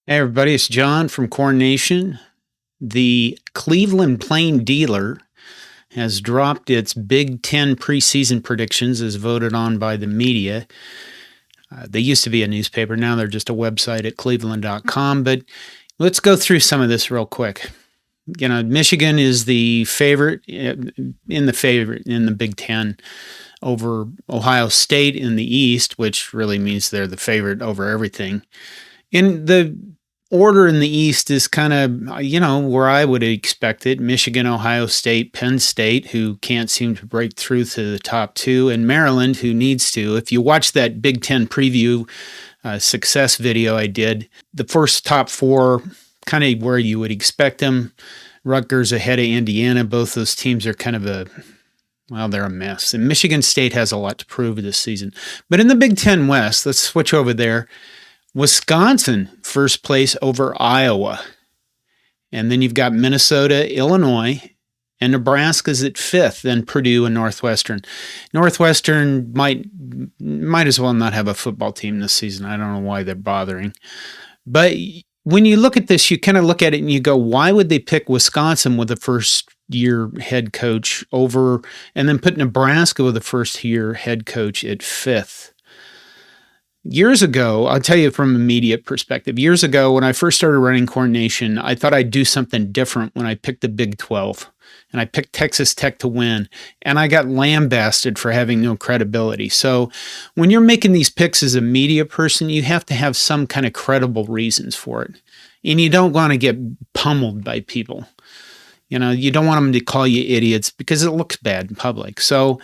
Hey everybody, it's John from CornNation. The Cleveland Plain Dealer has dropped its Big Ten preseason predictions as voted on by the media. They used to be a newspaper, now they're just a website at cleveland.com. But let's go through some of this real quick. Michigan is the favorite in the Big Ten over Ohio State in the East, which really means they're the favorite over everything. In the order in the East is kind of, where I would expect it. Michigan, Ohio State, Penn State, who can't seem to break through to the top two, and Maryland, who needs to. If you watch that Big Ten preview success video I did, the first top four, kind of where you would expect them. Rutgers ahead of Indiana. Both those teams are kind of they're a mess. And Michigan State has a lot to prove this season. But in the Big Ten West, let's switch over there. Wisconsin, first place over Iowa. And then you've got Minnesota, Illinois, and Nebraska's at fifth, then Purdue and Northwestern. Northwestern might as well not have a football team this season. I don't know why they're bothering. But when you look at this, you kind of look at it and you go, why would they pick Wisconsin with a first-year head coach over, and then put Nebraska with a first-year head coach at fifth? Years ago, I'll tell you from a media perspective, years ago when I first started running CornNation, I thought I'd do something different when I picked the Big 12. And I picked Texas Tech to win. And I got lambasted for having no credibility. So when you're making these picks as a media person, you have to have some kind of credible reasons for it. And you don't want to get pummeled by people. You don't want them to call you idiots because it looks bad in public. So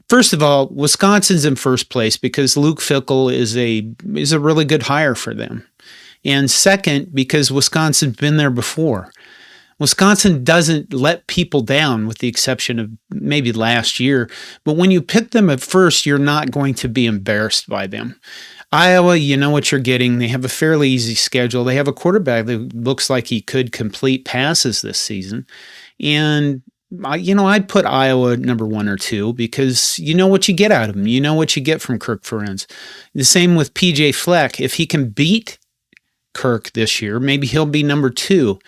first of all, Wisconsin's in first place because Luke Fickell is a really good hire for them. And second, because Wisconsin's been there before. Wisconsin doesn't let people down with the exception of maybe last year. But when you pick them at first, you're not going to be embarrassed by them. Iowa, you know what you're getting. They have a fairly easy schedule. They have a quarterback that looks like he could complete passes this season. And I'd put Iowa number 1 or 2 because you know what you get out of them. You know what you get from Kirk Ferentz. The same with PJ Fleck. If he can beat Kirk this year, maybe he'll be number 2.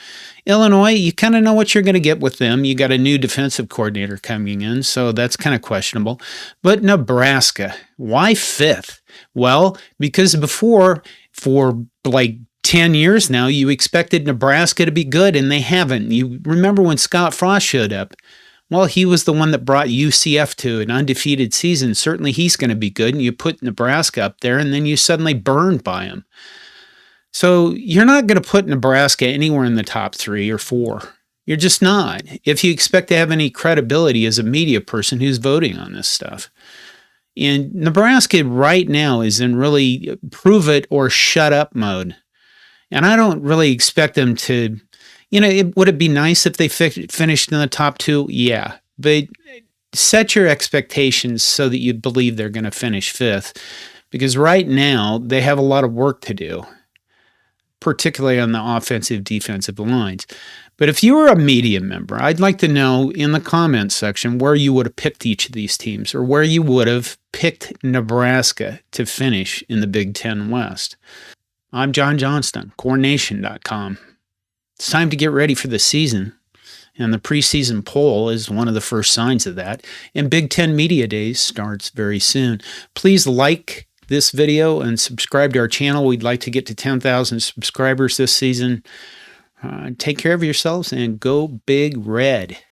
Illinois, you kind of know what you're going to get with them. You got a new defensive coordinator coming in, so that's kind of questionable. But Nebraska, why 5th? Well, because before, for like 10 years now, you expected Nebraska to be good, and they haven't. You remember when Scott Frost showed up? Well, he was the one that brought UCF to an undefeated season. Certainly he's going to be good, and you put Nebraska up there, and then you suddenly burned by him. So you're not going to put Nebraska anywhere in the top 3 or 4. You're just not. If you expect to have any credibility as a media person who's voting on this stuff. And Nebraska right now is in really prove it or shut up mode. And I don't really expect them to, would it be nice if they finished in the top 2? Yeah. But set your expectations so that you believe they're going to finish 5th. Because right now, they have a lot of work to do, particularly on the offensive, defensive lines. But if you were a media member, I'd like to know in the comments section where you would have picked each of these teams or where you would have picked Nebraska to finish in the Big Ten West. I'm John Johnston, CornNation.com. It's time to get ready for the season, and the preseason poll is one of the first signs of that. And Big Ten Media Days starts very soon. Please like this video and subscribe to our channel. We'd like to get to 10,000 subscribers this season. Take care of yourselves and go Big Red.